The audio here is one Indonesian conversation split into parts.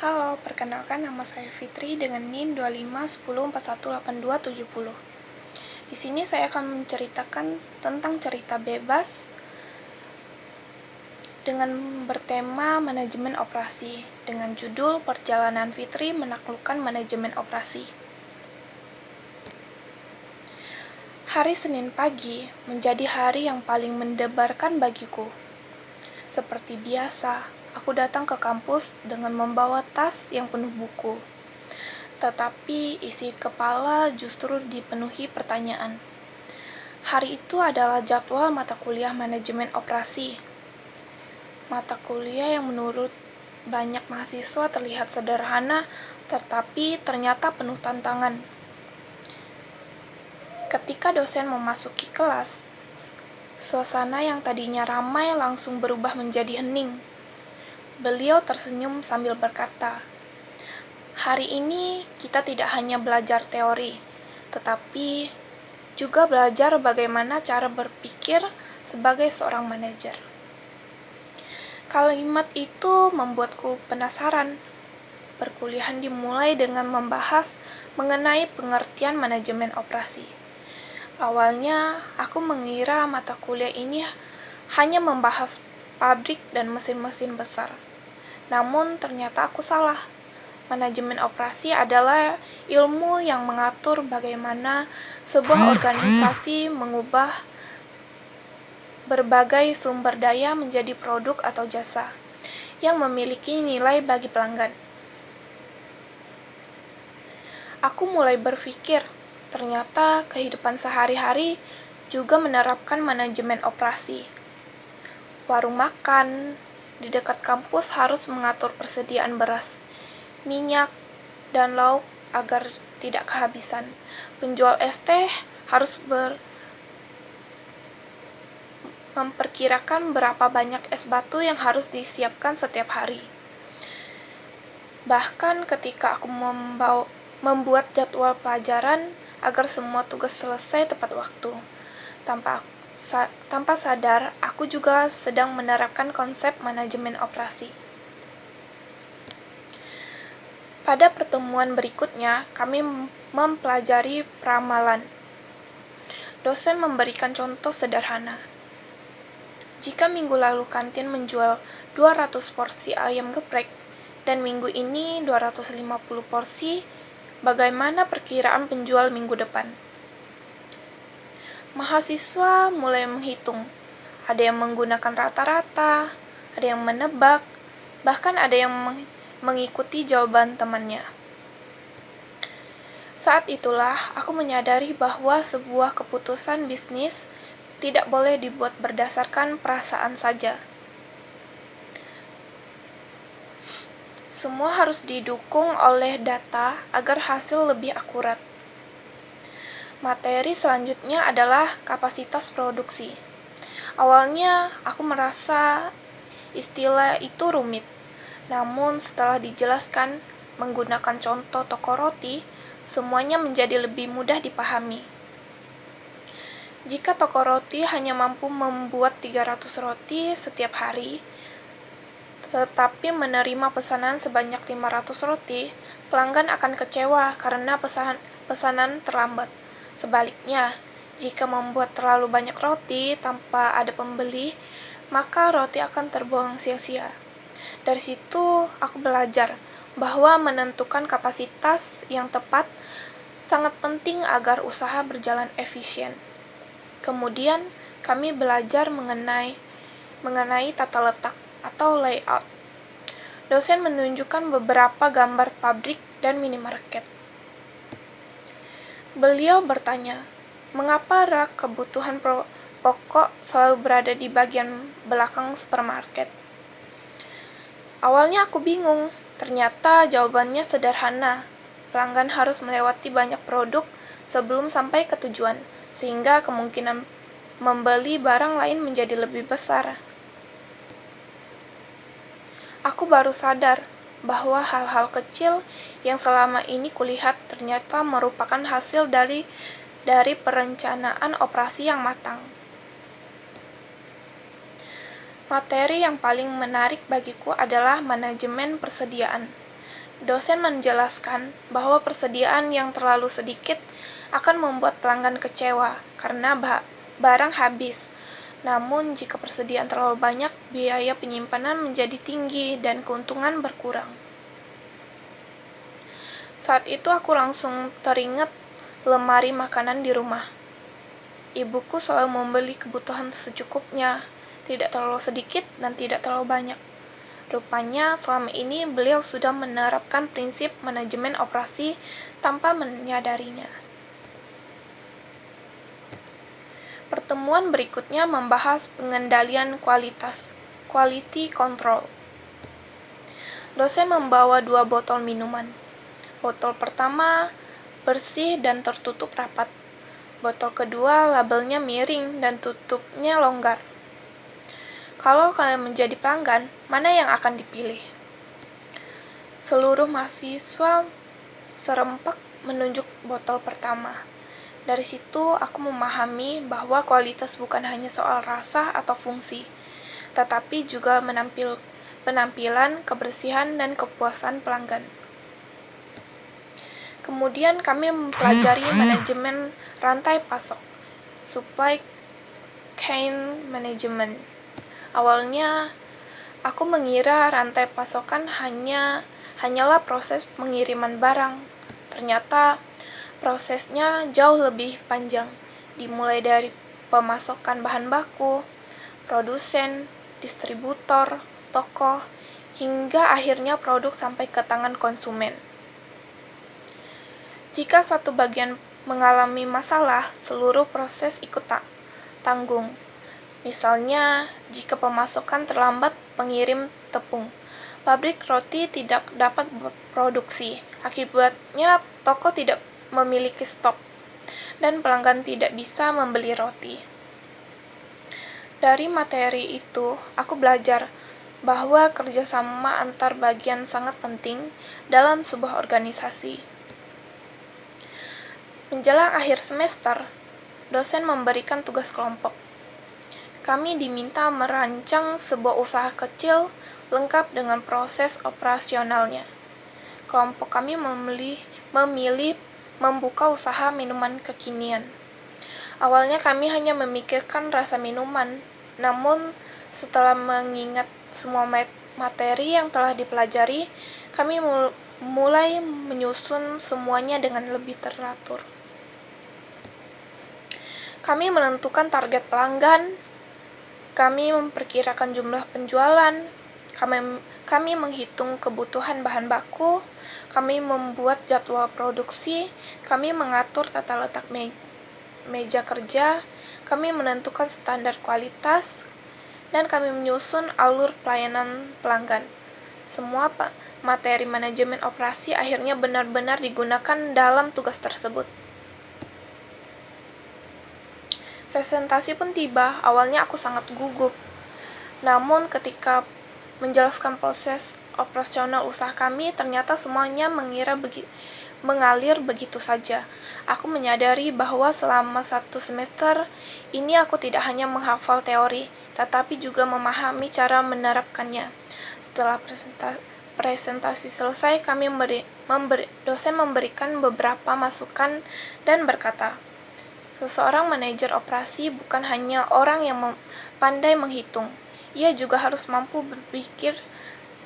Halo, perkenalkan nama saya Fitri dengan NIM 2510418270. Di sini saya akan menceritakan tentang cerita bebas dengan bertema manajemen operasi dengan judul Perjalanan Fitri Menaklukkan Manajemen Operasi. Hari Senin pagi menjadi hari yang paling mendebarkan bagiku. Seperti biasa, aku datang ke kampus dengan membawa tas yang penuh buku. Tetapi isi kepala justru dipenuhi pertanyaan. Hari itu adalah jadwal mata kuliah manajemen operasi. Mata kuliah yang menurut banyak mahasiswa terlihat sederhana, tetapi ternyata penuh tantangan. Ketika dosen memasuki kelas, suasana yang tadinya ramai langsung berubah menjadi hening. Beliau tersenyum sambil berkata, "Hari ini kita tidak hanya belajar teori, tetapi juga belajar bagaimana cara berpikir sebagai seorang manajer." Kalimat itu membuatku penasaran. Perkuliahan dimulai dengan membahas mengenai pengertian manajemen operasi. Awalnya, aku mengira mata kuliah ini hanya membahas pabrik dan mesin-mesin besar. Namun ternyata aku salah. Manajemen operasi adalah ilmu yang mengatur bagaimana sebuah organisasi mengubah berbagai sumber daya menjadi produk atau jasa yang memiliki nilai bagi pelanggan. Aku mulai berpikir, ternyata kehidupan sehari-hari juga menerapkan manajemen operasi. Warung makan di dekat kampus harus mengatur persediaan beras, minyak, dan lauk agar tidak kehabisan. Penjual es teh harus memperkirakan berapa banyak es batu yang harus disiapkan setiap hari. Bahkan ketika aku membuat jadwal pelajaran agar semua tugas selesai tepat waktu. Tanpa sadar, aku juga sedang menerapkan konsep manajemen operasi. Pada pertemuan berikutnya, kami mempelajari peramalan. Dosen memberikan contoh sederhana. Jika minggu lalu kantin menjual 200 porsi ayam geprek, dan minggu ini 250 porsi, bagaimana perkiraan penjual minggu depan? Mahasiswa mulai menghitung. Ada yang menggunakan rata-rata, ada yang menebak, bahkan ada yang mengikuti jawaban temannya. Saat itulah aku menyadari bahwa sebuah keputusan bisnis tidak boleh dibuat berdasarkan perasaan saja. Semua harus didukung oleh data agar hasil lebih akurat. Materi selanjutnya adalah kapasitas produksi. Awalnya aku merasa istilah itu rumit, namun setelah dijelaskan menggunakan contoh toko roti, semuanya menjadi lebih mudah dipahami. Jika toko roti hanya mampu membuat 300 roti setiap hari, tetapi menerima pesanan sebanyak 500 roti, pelanggan akan kecewa karena pesanan terlambat. Sebaliknya, jika membuat terlalu banyak roti tanpa ada pembeli, maka roti akan terbuang sia-sia. Dari situ, aku belajar bahwa menentukan kapasitas yang tepat sangat penting agar usaha berjalan efisien. Kemudian, kami belajar mengenai tata letak atau layout. Dosen menunjukkan beberapa gambar pabrik dan minimarket. Beliau bertanya, mengapa rak kebutuhan pokok selalu berada di bagian belakang supermarket? Awalnya aku bingung, ternyata jawabannya sederhana. Pelanggan harus melewati banyak produk sebelum sampai ke tujuan, sehingga kemungkinan membeli barang lain menjadi lebih besar. Aku baru sadar bahwa hal-hal kecil yang selama ini kulihat ternyata merupakan hasil dari perencanaan operasi yang matang. Materi yang paling menarik bagiku adalah manajemen persediaan. Dosen menjelaskan bahwa persediaan yang terlalu sedikit akan membuat pelanggan kecewa karena barang habis. Namun, jika persediaan terlalu banyak, biaya penyimpanan menjadi tinggi dan keuntungan berkurang. Saat itu aku langsung teringat lemari makanan di rumah. Ibuku selalu membeli kebutuhan secukupnya, tidak terlalu sedikit dan tidak terlalu banyak. Rupanya selama ini beliau sudah menerapkan prinsip manajemen operasi tanpa menyadarinya. Pertemuan berikutnya membahas pengendalian kualitas, quality control. Dosen membawa 2 botol minuman. Botol pertama bersih dan tertutup rapat. Botol kedua labelnya miring dan tutupnya longgar. Kalau kalian menjadi pelanggan, mana yang akan dipilih? Seluruh mahasiswa serempak menunjuk botol pertama. Dari situ aku memahami bahwa kualitas bukan hanya soal rasa atau fungsi, tetapi juga penampilan, kebersihan, dan kepuasan pelanggan. Kemudian kami mempelajari manajemen rantai pasok, supply chain management. Awalnya, aku mengira rantai pasokan hanyalah proses pengiriman barang. Ternyata, prosesnya jauh lebih panjang, dimulai dari pemasokan bahan baku, produsen, distributor, toko, hingga akhirnya produk sampai ke tangan konsumen. Jika satu bagian mengalami masalah, seluruh proses ikut tanggung. Misalnya, jika pemasokan terlambat pengirim tepung, pabrik roti tidak dapat produksi. Akibatnya, toko tidak memiliki stok, dan pelanggan tidak bisa membeli roti. Dari materi itu, aku belajar bahwa kerjasama antar bagian sangat penting dalam sebuah organisasi. Menjelang akhir semester, dosen memberikan tugas kelompok. Kami diminta merancang sebuah usaha kecil lengkap dengan proses operasionalnya. Kelompok kami memilih membuka usaha minuman kekinian. Awalnya kami hanya memikirkan rasa minuman, namun setelah mengingat semua materi yang telah dipelajari, kami mulai menyusun semuanya dengan lebih teratur. Kami menentukan target pelanggan, kami memperkirakan jumlah penjualan, kami menghitung kebutuhan bahan baku, kami membuat jadwal produksi, kami mengatur tata letak meja kerja, kami menentukan standar kualitas, dan kami menyusun alur pelayanan pelanggan. Semua materi manajemen operasi akhirnya benar-benar digunakan dalam tugas tersebut. Presentasi pun tiba. Awalnya aku sangat gugup. Namun ketika menjelaskan proses operasional usaha kami, ternyata semuanya mengalir begitu saja. Aku menyadari bahwa selama 1 semester ini aku tidak hanya menghafal teori, tetapi juga memahami cara menerapkannya. Setelah presentasi selesai, dosen memberikan beberapa masukan dan berkata, seseorang manajer operasi bukan hanya orang yang pandai menghitung. Ia juga harus mampu berpikir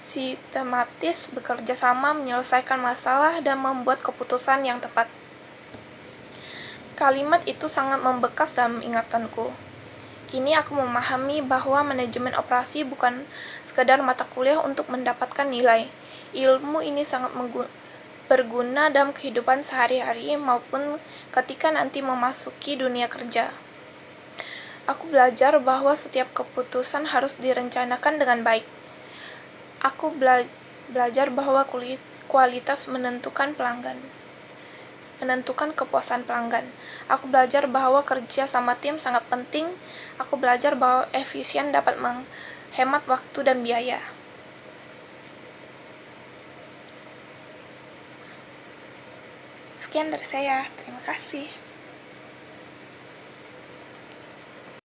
sistematis, bekerja sama, menyelesaikan masalah, dan membuat keputusan yang tepat. Kalimat itu sangat membekas dalam ingatanku. Kini aku memahami bahwa manajemen operasi bukan sekadar mata kuliah untuk mendapatkan nilai. Ilmu ini sangat berguna dalam kehidupan sehari-hari maupun ketika nanti memasuki dunia kerja. Aku belajar bahwa setiap keputusan harus direncanakan dengan baik. Aku belajar bahwa kualitas menentukan kepuasan pelanggan. Aku belajar bahwa kerja sama tim sangat penting. Aku belajar bahwa efisien dapat menghemat waktu dan biaya. Sekian dari saya, terima kasih.